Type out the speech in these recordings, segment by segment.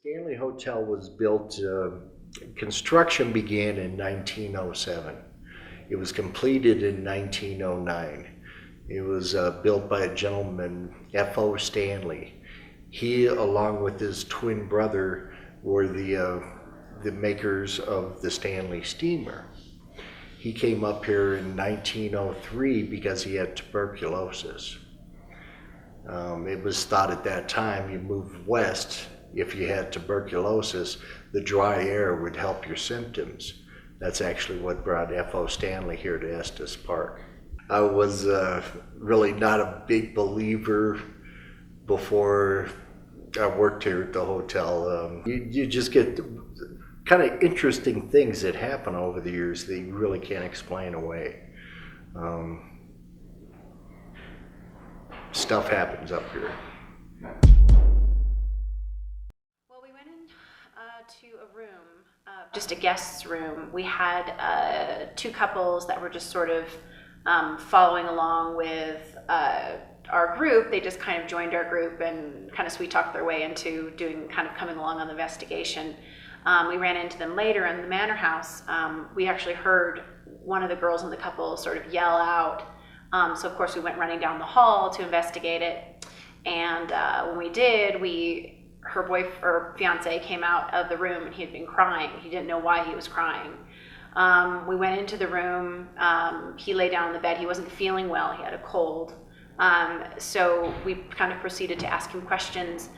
Stanley Hotel was built, construction began in 1907. It was completed in 1909. It was built by a gentleman, F.O. Stanley. He, along with his twin brother, were the makers of the Stanley steamer. He came up here in 1903 because he had tuberculosis. It was thought at that time you moved west if you had tuberculosis, the dry air would help your symptoms. That's actually what brought F.O. Stanley here to Estes Park. I was really not a big believer before I worked here at the hotel. You just get kind of interesting things that happen over the years that you really can't explain away. Stuff happens up here. Well, we went in to a room, just a guest's room. We had two couples that were just sort of following along with our group. They just kind of joined our group and kind of sweet talked their way into coming along on the investigation. We ran into them later in the Manor House. We actually heard one of the girls in the couple sort of yell out. So of course we went running down the hall to investigate it. And when we did, her fiance came out of the room and he had been crying. He didn't know why he was crying. We went into the room. He lay down on the bed. He wasn't feeling well. He had a cold. So we kind of proceeded to ask him questions,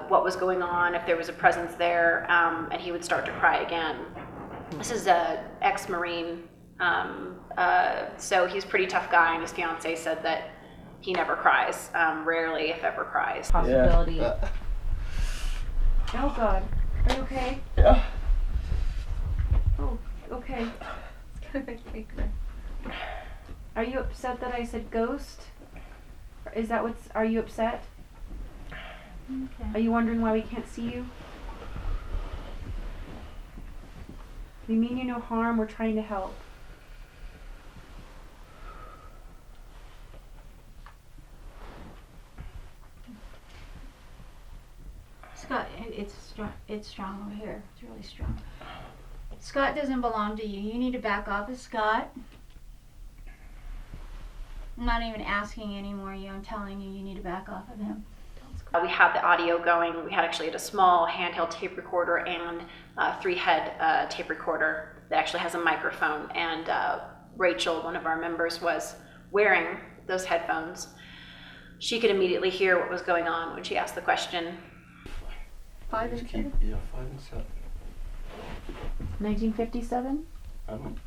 what was going on, if there was a presence there, and he would start to cry again. This is an ex-Marine, so he's a pretty tough guy, and his fiance said that he never cries, rarely if ever cries. Possibility. Yeah. Oh God, are you okay? Yeah. Oh, okay. It's gonna make me cry. Are you upset that I said ghost? Are you upset? Okay. Are you wondering why we can't see you? We mean you no harm, we're trying to help. Scott, it's strong over here. It's really strong. Scott doesn't belong to you. You need to back off of Scott. I'm not even asking anymore. I'm telling you, you need to back off of him. We had the audio going. We had a small handheld tape recorder and a 3-head tape recorder that actually has a microphone. And Rachel, one of our members, was wearing those headphones. She could immediately hear what was going on when she asked the question. 5 and 7? Yeah, 5 and 7. 1957? I don't.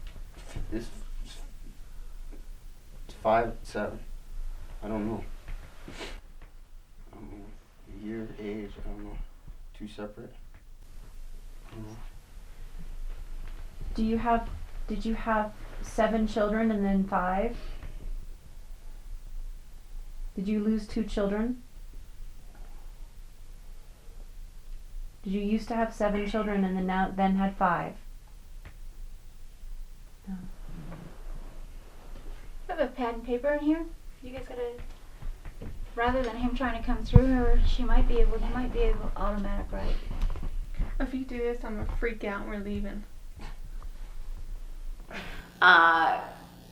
It's 5 and 7. I don't know. I don't know. Year, age, I don't know. 2 separate. I don't know. Did you have 7 children and then 5? Did you lose 2 children? Did you used to have 7 children and then had 5? No. I have a pad and paper in here. You guys gotta, rather than him trying to come through her, he might be able automatic write. If you do this, I'm gonna freak out and we're leaving.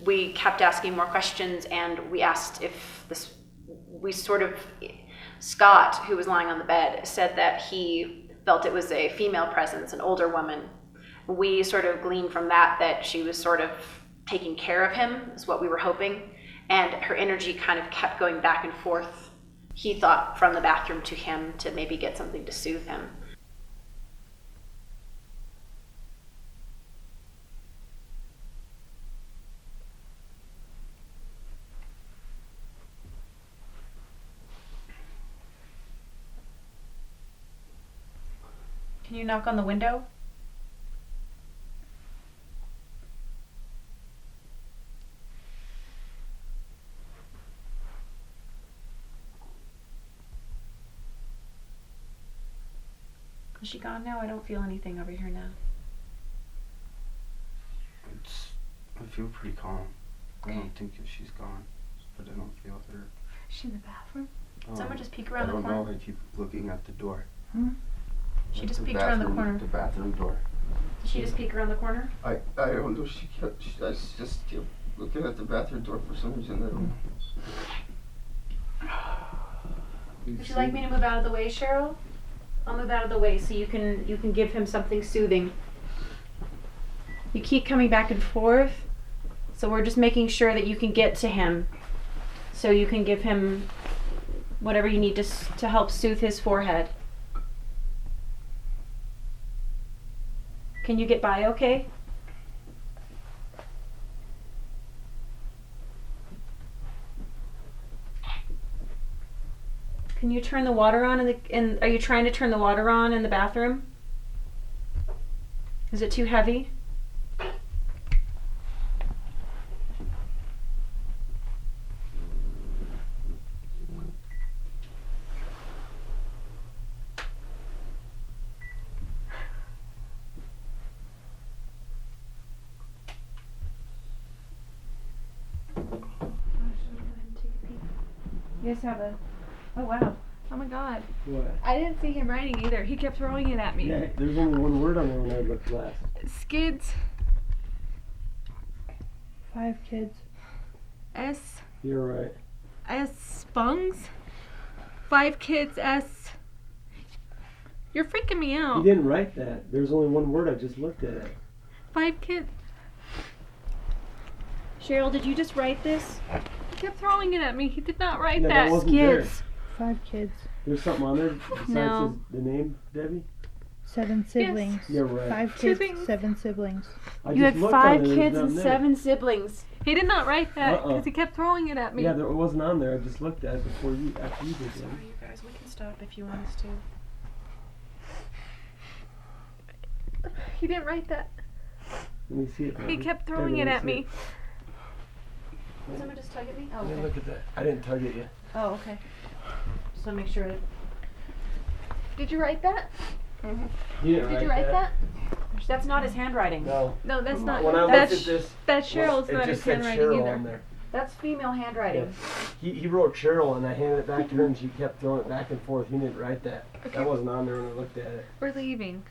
We kept asking more questions, and we asked Scott, who was lying on the bed, said that he felt it was a female presence, an older woman. We sort of gleaned from that she was sort of taking care of him, is what we were hoping, and her energy kind of kept going back and forth, he thought, from the bathroom to him to maybe get something to soothe him. Can you knock on the window? Is she gone now? I don't feel anything over here now. I feel pretty calm. I don't think if she's gone, but I don't feel her. Is she in the bathroom? Oh, Someone just peek around the I don't corner. know. I keep looking at the door. Hmm? She Like just the peeked around the bathroom- corner. The bathroom door. Did she just peek around the corner? I don't know. I just kept looking at the bathroom door for some reason. I don't know. Would you like me to move out of the way, Cheryl? I'll move out of the way so you can give him something soothing. You keep coming back and forth, so we're just making sure that you can get to him, so you can give him whatever you need to help soothe his forehead. Can you get by okay? Can you turn the water on are you trying to turn the water on in the bathroom? Is it too heavy? You guys have oh wow. Oh my god. What? I didn't see him writing either. He kept throwing it at me. Yeah, there's only one word on there when I looked last. Skids. 5 kids. S. You're right. S. Spungs. 5 kids. S. You're freaking me You out. didn't write that. There's only one word. I just looked at it. 5 kids. Cheryl, did you just write this? He kept throwing it at me. He did not write Yeah, that that. wasn't there. Kids. 5 kids. There's something on there besides No. the name, Debbie? 7 siblings. You're right. 5 Two kids, things. 7 siblings. I You just had looked on 5 there, there's kids and nothing there. 7 siblings. He did not write that because Uh-uh. he kept throwing it at me. Yeah, it wasn't on there. I just looked at it before you, after you did, Debbie. You guys, we can stop if you want us to. He didn't write that. Let me see it. He Debbie. kept throwing Debbie, it let at see me. it. Someone just tug at me? Oh, Let me okay. look at that. I didn't tug it yet. Oh, okay. Just want to make sure that Did you write that? You didn't Did you write that? that's not his handwriting. No. No, that's not. When I looked that's at this, that's Cheryl's it not his just said handwriting Cheryl either. on there. That's female handwriting. He wrote Cheryl and I handed it back to her and she kept throwing it back and forth. He didn't write that. Okay. That wasn't on there when I looked at it. We're leaving.